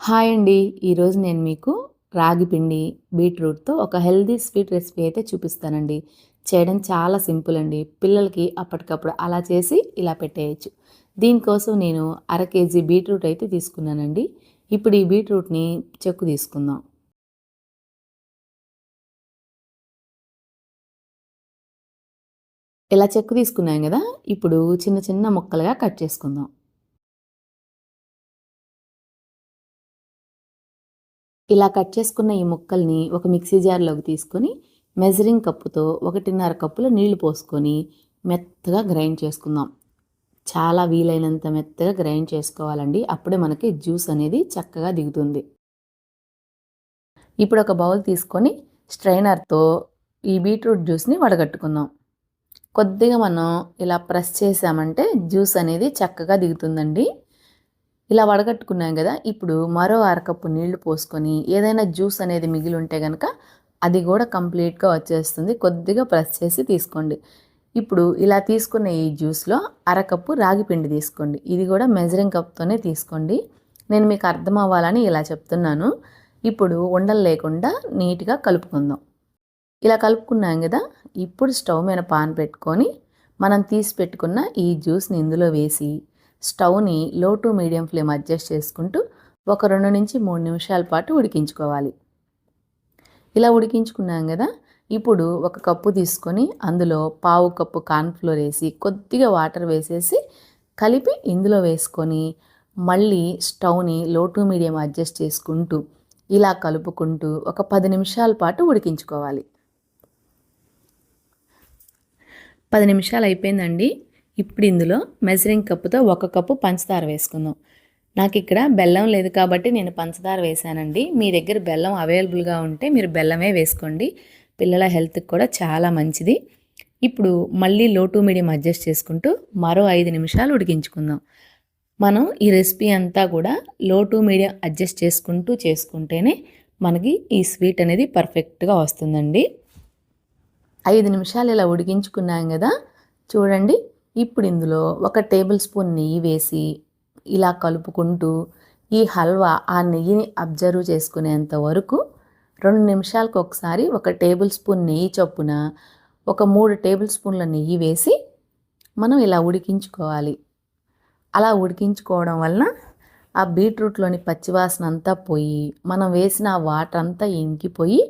Hi అండి. ఈరోజు నేను మీకు రాగి పిండి, బీట్రూట్‌తో ఒక హెల్తీ స్వీట్ రెసిపీ అయితే చూపిస్తానండి. చేయడం చాలా సింపుల్ అండి. పిల్లలకి అప్పటికప్పుడు అలా చేసి ఇలా పెట్టేయొచ్చు. దీనికోసం నేను అర కేజీ బీట్రూట్ అయితే తీసుకున్నానండి. ఇప్పుడు ఈ బీట్రూట్‌ని చెక్కు తీసుకుందాం. ఇలా చెక్కు తీసుకున్నాం గదా! ఇప్పుడు చిన్న చిన్న ముక్కలుగా కట్ చేసుకుందాం. ఇలా కట్ చేసుకున్న ఈ ముక్కల్ని ఒక మిక్సీ జార్‌లోకి తీసుకొని, మెజరింగ్ కప్పుతో 1:30 కప్పుల నీళ్లు పోసుకొని, మెత్తగా గ్రైండ్ చేసుకుందాం. చాలా వీలైనంత మెత్తగా గ్రైండ్ చేసుకోవాలండి. అప్పుడే మనకి జ్యూస్ అనేది చక్కగా దిగుతుంది. ఇప్పుడు ఒక బౌల్ తీసుకొని, స్ట్రైనర్‌తో ఈ బీట్రూట్ జ్యూస్‌ని వడగట్టుకుందాం. కొద్దిగా మనం ఇలా ప్రెస్ చేశామంటే జ్యూస్ అనేది చక్కగా దిగుతుందండి. ఇలా వడగట్టుకున్నాం గదా! ఇప్పుడు మరో అరకప్పు నీళ్లు పోసుకొని, ఏదైనా జ్యూస్ అనేది మిగిలి ఉంటే గనక అది గూడా కంప్లీట్‌గా వచ్చేస్తుంది. కొద్దిగా ప్రెస్ చేసి తీసుకోండి. ఇప్పుడు ఇలా తీసుకున్న ఈ జ్యూస్‌లో అరకప్పు రాగి పిండి తీసుకోండి. ఇది గూడా మెజరింగ్ కప్‌తోనే తీసుకోండి. నేను మీకు అర్థం అవ్వాలని ఇలా చెప్తున్నాను. ఇప్పుడు ఉండలు లేకుండా నీట్‌గా కలుపుకుందాం. ఇలా కలుపుకున్నాం గదా! ఇప్పుడు స్టవ్ మీద పాన్ పెట్టుకొని, మనం తీసి పెట్టుకున్న ఈ జ్యూస్‌ని ఇందులో వేసి, స్టవ్‌ని లో టు మీడియం ఫ్లేమ్ అడ్జస్ట్ చేసుకుంటూ ఒక 2-3 నిమిషాల పాటు ఉడికించుకోవాలి. ఇలా ఉడికించుకున్నాం గదా! ఇప్పుడు ఒక కప్పు తీసుకొని అందులో పావు కప్పు కార్న్‌ఫ్లోర్ ఏసి, కొద్దిగా వాటర్ వేసేసి, కలిపి ఇందులో వేసుకొని, మళ్ళీ స్టవ్‌ని లో టు మీడియం అడ్జస్ట్ చేసుకుంటూ, ఇలా కలుపుకుంటూ ఒక 10 నిమిషాల పాటు ఉడికించుకోవాలి. 10 నిమిషాలు అయిపోయిందండి. ఇప్పుడు ఇందులో మెజరింగ్ కప్పుతో ఒక కప్పు పంచదార వేసుకుందాం. నాకిక్కడ బెల్లం లేదు కాబట్టి నేను పంచదార వేశానండి. మీ దగ్గర బెల్లం అవైలబుల్‌గా ఉంటే మీరు బెల్లమే వేసుకోండి. పిల్లల హెల్త్‌కి కూడా చాలా మంచిది. ఇప్పుడు మళ్ళీ లో టు మీడియం అడ్జస్ట్ చేసుకుంటూ మరో 5 నిమిషాలు ఉడికించుకుందాం. మనం ఈ రెసిపీ అంతా కూడా లో టు మీడియం అడ్జస్ట్ చేసుకుంటేనే మనకి ఈ స్వీట్ అనేది పర్ఫెక్ట్‌గా వస్తుందండి. 5 నిమిషాలు ఇలా ఉడికించుకున్నాం గదా! చూడండి. ఇప్పుడు ఇందులో ఒక టేబుల్ స్పూన్ నెయ్యి వేసి, ఇలా కలుపుకుంటూ ఈ హల్వా ఆ నెయ్యిని అబ్జర్వ్ చేసుకునేంత వరకు 2 నిమిషాలకు ఒకసారి ఒక టేబుల్ స్పూన్ నెయ్యి చొప్పున ఒక 3 టేబుల్ స్పూన్ల నెయ్యి వేసి మనం ఇలా ఉడికించుకోవాలి. అలా ఉడికించుకోవడం వలన ఆ బీట్రూట్‌లోని పచ్చివాసన అంతా పోయి, మనం వేసిన ఆ వాటర్ అంతా ఇంకిపోయి,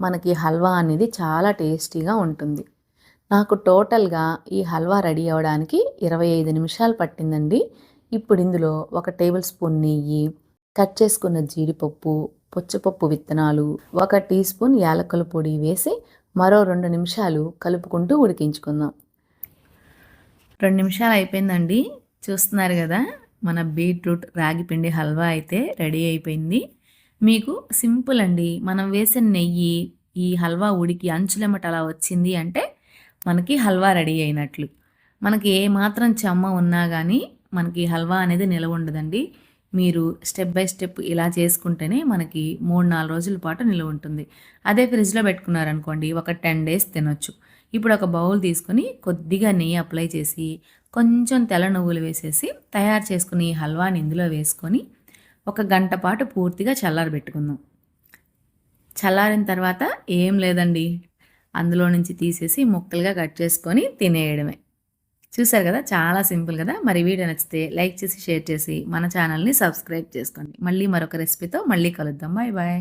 మనకి హల్వా అనేది చాలా టేస్టీగా ఉంటుంది. నాకు టోటల్‌గా ఈ హల్వా రెడీ అవ్వడానికి 25 నిమిషాలు పట్టిందండి. ఇప్పుడు ఇందులో ఒక టేబుల్ స్పూన్ నెయ్యి, కట్ చేసుకున్న జీడిపప్పు, పుచ్చపప్పు విత్తనాలు, ఒక టీ స్పూన్ యాలకుల పొడి వేసి మరో 2 నిమిషాలు కలుపుకుంటూ ఉడికించుకుందాం. 2 నిమిషాలు అయిపోయిందండి. చూస్తున్నారు గదా! మన బీట్రూట్ రాగి పిండి హల్వా అయితే రెడీ అయిపోయింది. మీకు సింపుల్ అండి. మనం వేసిన నెయ్యి ఈ హల్వా ఉడికి అంచులెమ్మట అలా వచ్చింది అంటే మనకి హల్వా రెడీ అయినట్లు. మనకి ఏ మాత్రం చెమ్మ ఉన్నా గానీ మనకి హల్వా అనేది నిలవ ఉండదండి. మీరు స్టెప్ బై స్టెప్ ఇలా చేసుకుంటేనే మనకి 3, 4 రోజుల పాటు నిలువ ఉంటుంది. అదే ఫ్రిడ్జ్‌లో పెట్టుకున్నారనుకోండి ఒక 10 డేస్ తినొచ్చు. ఇప్పుడు ఒక బౌల్ తీసుకొని కొద్దిగా నెయ్యి అప్లై చేసి, కొంచెం తెల్ల నువ్వులు వేసేసి, తయారు చేసుకున్న ఈ హల్వాని ఇందులో వేసుకొని, ఒక గంట పాటు పూర్తిగా చల్లారబెట్టుకుందాం. చల్లారిన తర్వాత ఏం లేదండి. అందులో నుంచి తీసేసి ముక్కలుగా కట్ చేసుకొని తినేయడమే. చూసారు కదా! చాలా సింపుల్ కదా! మరి వీడియో నచ్చితే లైక్ చేసి, షేర్ చేసి మన ఛానల్‌ని సబ్స్క్రైబ్ చేసుకోండి. మళ్ళీ మరొక రెసిపీతో మళ్ళీ కలుద్దాం. Bye bye.